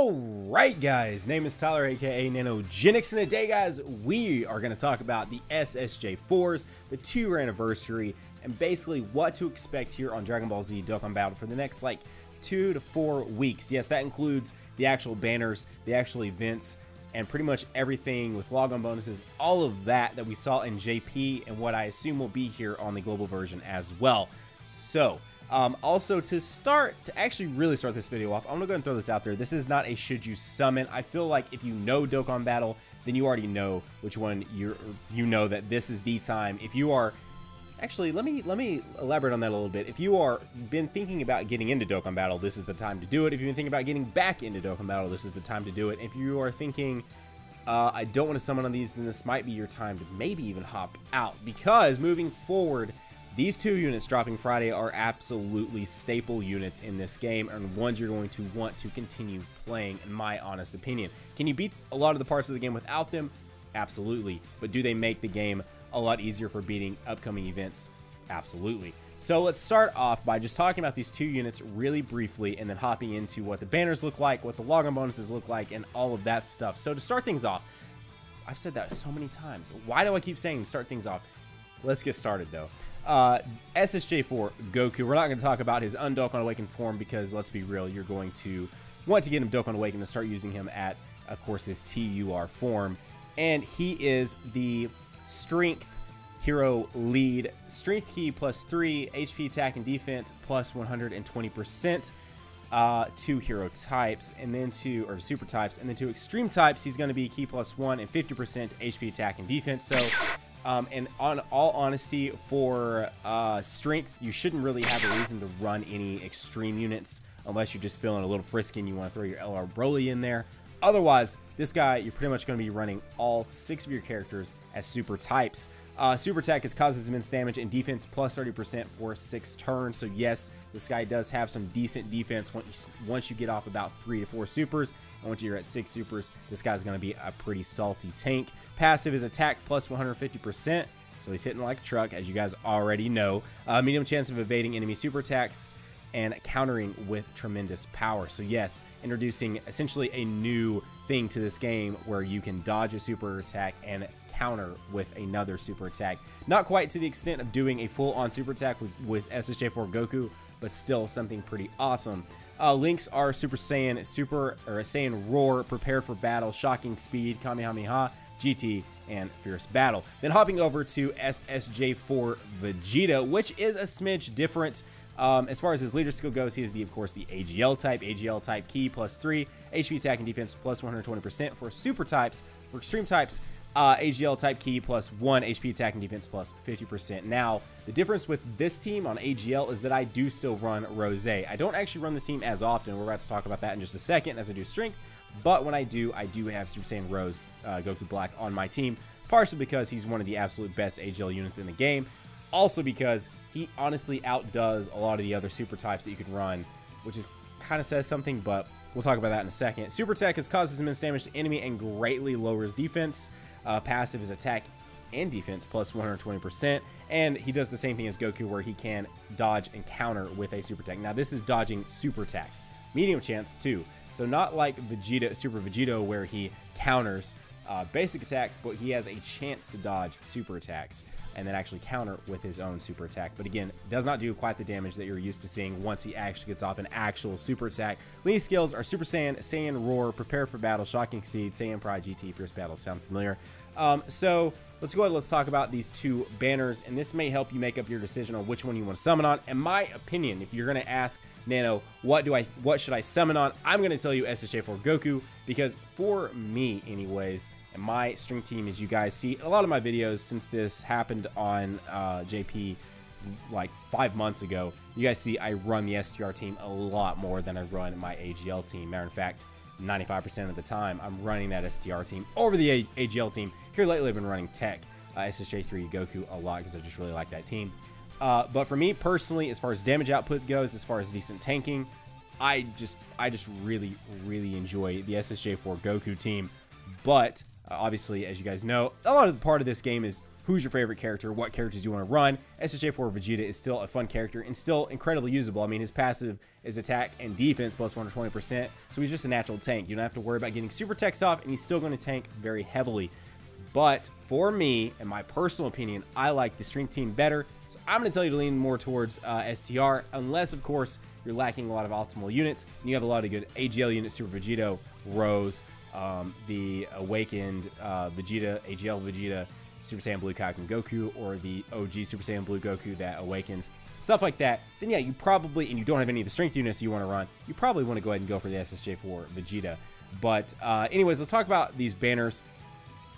Alright guys, name is Tyler aka Nanogenix, and today guys we are going to talk about the SSJ4s, the 2-year anniversary, and basically what to expect here on Dragon Ball Z Dokkan Battle for the next like 2 to 4 weeks. Yes, that includes the actual banners, the actual events, and pretty much everything with logon bonuses, all of that we saw in JP and what I assume will be here on the global version as well. So also to actually really start this video off, I'm gonna go and throw this out there. This is not a should you summon. I feel like if you know Dokkan Battle, then you already know which one you know that this is the time. If you are actually, let me elaborate on that a little bit. If you are been thinking about getting into Dokkan Battle, this is the time to do it. If you've been thinking about getting back into Dokkan Battle, this is the time to do it. If you are thinking I don't want to summon on these, then this might be your time to maybe even hop out, because moving forward, these 2 units dropping Friday are absolutely staple units in this game, and ones you're going to want to continue playing, in my honest opinion. Can you beat a lot of the parts of the game without them? Absolutely. But do they make the game a lot easier for beating upcoming events? Absolutely. So let's start off by just talking about these 2 units really briefly, and then hopping into what the banners look like, what the logon bonuses look like, and all of that stuff. So to start things off, I've said that so many times. Why do I keep saying to start things off? Let's get started though. SSJ4 Goku. We're not going to talk about his un-Dokkan Awakened form, because let's be real, you're going to want to get him Dokkan Awakened to start using him at, of course, his TUR form. And he is the Strength Hero Lead. Strength Key +3, HP attack and defense plus 120%. 2 hero types, and then or super types, and then 2 extreme types. He's going to be Key +1 and 50% HP attack and defense. So and on all honesty, for strength, you shouldn't really have a reason to run any extreme units unless you're just feeling a little frisky and you want to throw your LR Broly in there. Otherwise, this guy, you're pretty much going to be running all 6 of your characters as super types. Super attack causes immense damage and defense +30% for 6 turns. So yes, this guy does have some decent defense once you get off about 3 to 4 supers. And once you're at 6 supers, this guy's going to be a pretty salty tank. Passive is attack +150%. So he's hitting like a truck, as you guys already know. Medium chance of evading enemy super attacks and countering with tremendous power. So yes, introducing essentially a new thing to this game where you can dodge a super attack and counter with another super attack. Not quite to the extent of doing a full-on super attack with SSJ4 Goku, but still something pretty awesome. Links are Super Saiyan, Saiyan Roar, Prepared for Battle, Shocking Speed, Kamehameha, GT, and Fierce Battle. Then hopping over to SSJ4 Vegeta, which is a smidge different. As far as his leader skill goes, he is of course the AGL type. AGL type Key +3, HP attack and defense +120% for super types. For extreme types, AGL type Key +1, HP attack and defense +50%. Now, the difference with this team on AGL is that I do still run Rose. I don't actually run this team as often. We're about to talk about that in just a second as I do strength. But when I do have Super Saiyan Rose Goku Black on my team, partially because he's one of the absolute best AGL units in the game. Also because he honestly outdoes a lot of the other super types that you can run, which is kind of says something, but we'll talk about that in a second. Super attack causes immense damage to enemy and greatly lowers defense. Passive is attack and defense +120%, and he does the same thing as Goku, where he can dodge and counter with a super attack. Now this is dodging super attacks, medium chance too. So not like Vegeta, Super Vegeta, where he counters basic attacks, but he has a chance to dodge super attacks and then actually counter with his own super attack. But again, does not do quite the damage that you're used to seeing once he actually gets off an actual super attack. Leading skills are Super Saiyan, Saiyan Roar, Prepare for Battle, Shocking Speed, Saiyan Pride, GT, Fierce Battle. Sound familiar? So let's go ahead, let's talk about these 2 banners, and this may help you make up your decision on which one you want to summon on. In my opinion, if you're going to ask Nano, what should I summon on, I'm going to tell you SSJ4 Goku, because for me anyways, and my string team, as you guys see a lot of my videos since this happened on JP like 5 months ago, you guys see I run the STR team a lot more than I run my AGL team. Matter of fact, 95% of the time I'm running that STR team over the AGL team. Here lately I've been running Tech SSJ3 Goku a lot because I just really like that team. But for me personally, as far as damage output goes, as far as decent tanking, I just really enjoy the SSJ4 Goku team. But obviously, as you guys know, a lot of the part of this game is who's your favorite character, what characters you want to run. SSJ4 Vegeta is still a fun character and still incredibly usable. I mean, his passive is attack and defense plus 120%, so he's just a natural tank. You don't have to worry about getting super techs off, and he's still going to tank very heavily. But for me, in my personal opinion, I like the strength team better, so I'm going to tell you to lean more towards STR, unless, of course, you're lacking a lot of optimal units, and you have a lot of good AGL units, Super Vegito, Rose, the Awakened Vegeta, AGL Vegeta, Super Saiyan Blue Kaioken Goku, or the OG Super Saiyan Blue Goku that awakens, stuff like that, then yeah, you probably, and you don't have any of the strength units you want to run, you probably want to go ahead and go for the SSJ4 Vegeta. But anyways, let's talk about these banners.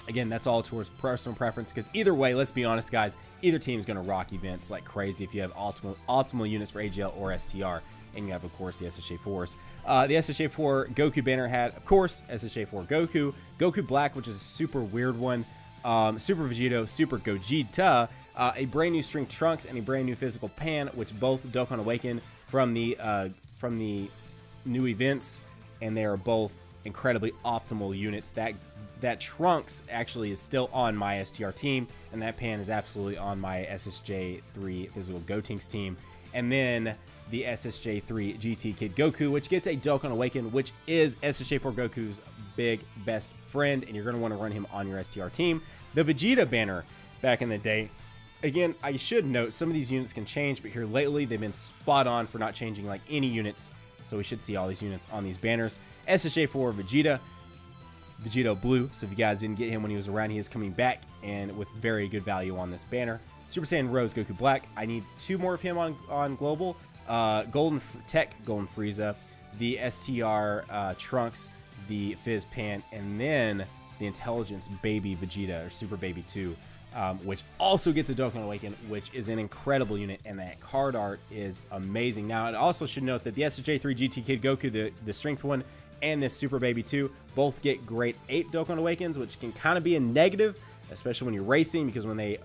Again, that's all towards personal preference, because either way, let's be honest, guys, either team is going to rock events like crazy if you have optimal units for AGL or STR, and you have, of course, the SSJ4s. The SSJ4 Goku banner had, of course, SSJ4 Goku, Goku Black, which is a super weird one, Super Vegito, Super Gogeta, a brand new Strength Trunks, and a brand new Physical Pan, which both Dokkan Awaken from the new events, and they are both incredibly optimal units. That Trunks actually is still on my STR team, and that Pan is absolutely on my SSJ3 Physical Gotenks team. And then the SSJ3 GT Kid Goku, which gets a Dokkan Awaken, which is SSJ4 Goku's big best friend, and you're going to want to run him on your STR team. The Vegeta banner back in the day, again, I should note some of these units can change, but here lately they've been spot on for not changing like any units, so we should see all these units on these banners. SSJ4 Vegeta, Vegito Blue, so if you guys didn't get him when he was around, he is coming back and with very good value on this banner. Super Saiyan Rose Goku Black, I need 2 more of him on Global. Golden Tech Golden Frieza, the STR Trunks, the Fizz Pan, and then the Intelligence Baby Vegeta, or Super Baby 2, which also gets a Dokkan Awaken, which is an incredible unit, and that card art is amazing. Now, I also should note that the SSJ3 GT Kid Goku, the Strength one, and this Super Baby 2 both get grade 8 Dokkan Awakens, which can kind of be a negative, especially when you're racing, because when they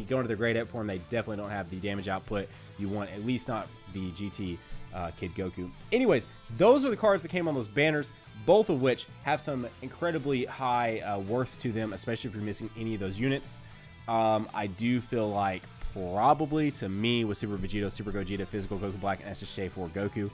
go into the grade 8 form, they definitely don't have the damage output you want, at least not the GT Kid Goku. Anyways, those are the cards that came on those banners, both of which have some incredibly high worth to them, especially if you're missing any of those units. I do feel like probably, to me, with Super Vegito, Super Gogeta, Physical Goku Black, and SSJ4 Goku,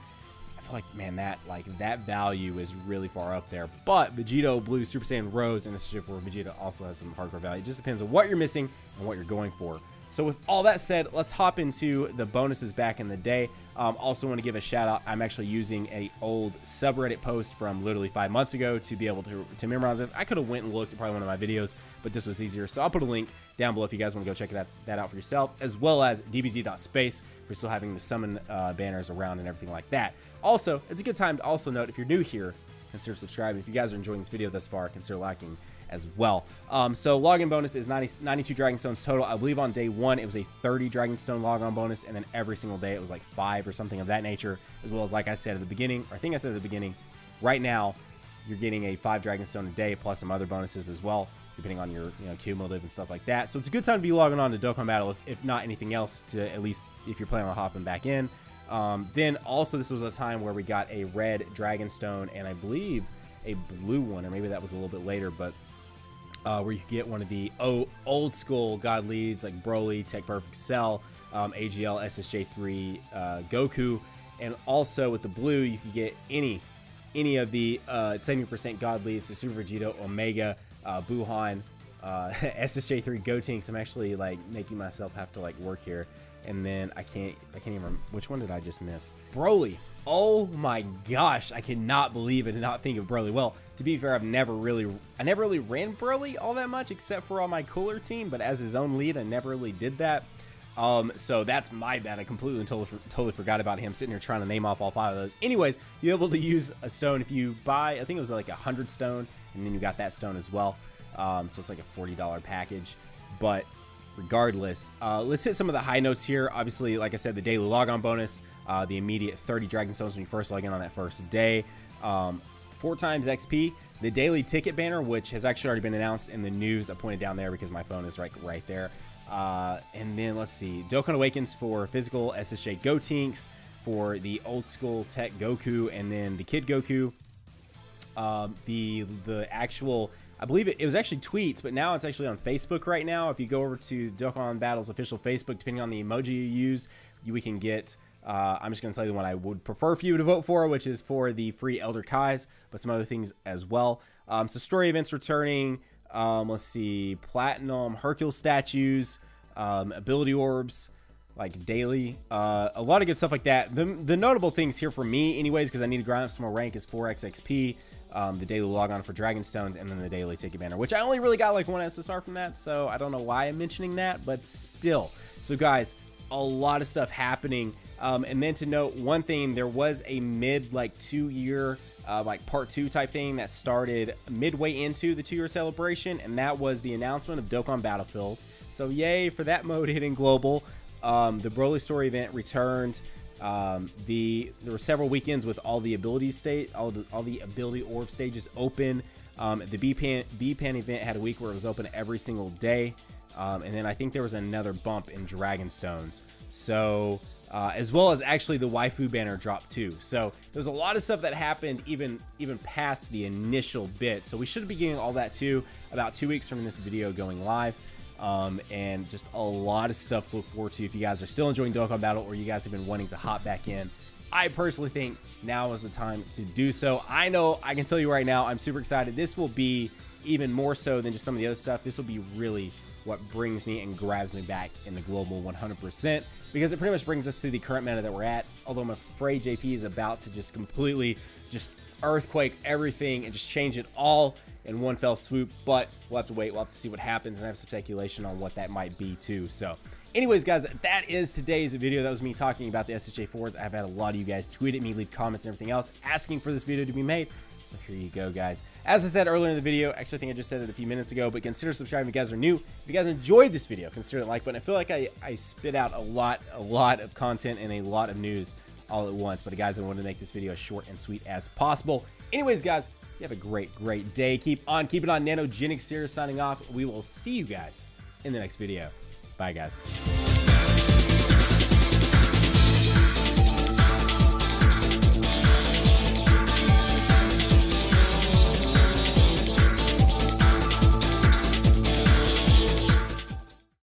like, man, that value is really far up there. But Vegito Blue, Super Saiyan Rose, and SSJ4 Vegeta also has some hardcore value. It just depends on what you're missing and what you're going for. So with all that said, let's hop into the bonuses back in the day. Also want to give a shout out. I'm actually using a old subreddit post from literally 5 months ago to be able to memorize this. I could have went and looked at probably one of my videos, but this was easier. So I'll put a link down below if you guys want to go check that out for yourself, as well as DBZ.space for still having the summon banners around and everything like that. Also, it's a good time to also note, if you're new here, consider subscribing. If you guys are enjoying this video thus far, consider liking as well. So login bonus is 92 Dragon Stones total. I believe on day 1 it was a 30 Dragon Stone login bonus, and then every single day it was like 5 or something of that nature, as well as, like I said at the beginning, or I think I said at the beginning, right now you're getting a 5 Dragon Stone a day plus some other bonuses as well, depending on your cumulative and stuff like that. So it's a good time to be logging on to Dokkan Battle, if not anything else, to at least if you're planning on hopping back in. Then also this was a time where we got a red Dragon Stone and I believe a blue one, or maybe that was a little bit later, but where you could get one of the old school God Leads like Broly, Tech Perfect Cell, AGL, SSJ3 Goku, and also with the blue you could get any of the 70% God Leads, so Super Vegito, Omega, Buhan, SSJ3 Gotenks. I'm actually like making myself have to like work here. And then I can't even remember, which one did I just miss? Broly. Oh my gosh, I cannot believe it and not think of Broly. Well, to be fair, I never really ran Broly all that much, except for on my cooler team, but as his own lead, I never really did that. So that's my bad. I completely and totally forgot about him, sitting here trying to name off all 5 of those. Anyways, you're able to use a stone if you buy, I think it was like 100 stone, and then you got that stone as well. So it's like a $40 package, but regardless, let's hit some of the high notes here. Obviously, like I said, the daily logon bonus, the immediate 30 Dragon Stones when you first log in on that first day, 4 times XP, the daily ticket banner, which has actually already been announced in the news. I pointed down there because my phone is right there. And then let's see, Dokkan Awakens for physical SSJ Gotenks, for the old school Tech Goku, and then the Kid Goku. The actual, I believe it was actually tweets, but now it's actually on Facebook right now. If you go over to Dokkan Battle's official Facebook, depending on the emoji you use, we can get, I'm just going to tell you the one I would prefer for you to vote for, which is for the free Elder Kais, but some other things as well. So story events returning, let's see, Platinum, Hercule statues, ability orbs, like daily, a lot of good stuff like that. The notable things here for me anyways, because I need to grind up some more rank, is 4x XP, the daily logon for Dragon Stones, and then the daily ticket banner, which I only really got like 1 SSR from that, so I don't know why I'm mentioning that, but still. So guys, a lot of stuff happening. And then to note one thing, there was a mid like 2-year like part 2 type thing that started midway into the 2-year celebration, and that was the announcement of Dokkan Battlefield. So yay for that mode hitting global. The Broly story event returned. There were several weekends with all the ability ability orb stages open. The B-Pan event had a week where it was open every single day. And then I think there was another bump in Dragon Stones. So, as well as actually the waifu banner drop too. So there's a lot of stuff that happened even past the initial bit. So we should be getting all that too about 2 weeks from this video going live. And just a lot of stuff to look forward to if you guys are still enjoying Dokkan Battle, or you guys have been wanting to hop back in. I personally think now is the time to do so. I know, I can tell you right now, I'm super excited. This will be even more so than just some of the other stuff. This will be really what brings me and grabs me back in the global 100%, because it pretty much brings us to the current meta that we're at. Although I'm afraid JP is about to just completely just earthquake everything and just change it all in one fell swoop, but we'll have to wait. We'll have to see what happens and have some speculation on what that might be too. So anyways, guys, that is today's video. That was me talking about the SSJ4s. I've had a lot of you guys tweet at me, leave comments and everything else asking for this video to be made. So here you go, guys. As I said earlier in the video, actually I think I just said it a few minutes ago, but consider subscribing if you guys are new. If you guys enjoyed this video, consider the like button. I feel like I spit out a lot of content and a lot of news all at once, but guys, I wanted to make this video as short and sweet as possible. Anyways, guys, you have a great day. Keep on keeping on. Nanogenix here signing off. We will see you guys in the next video. Bye, guys.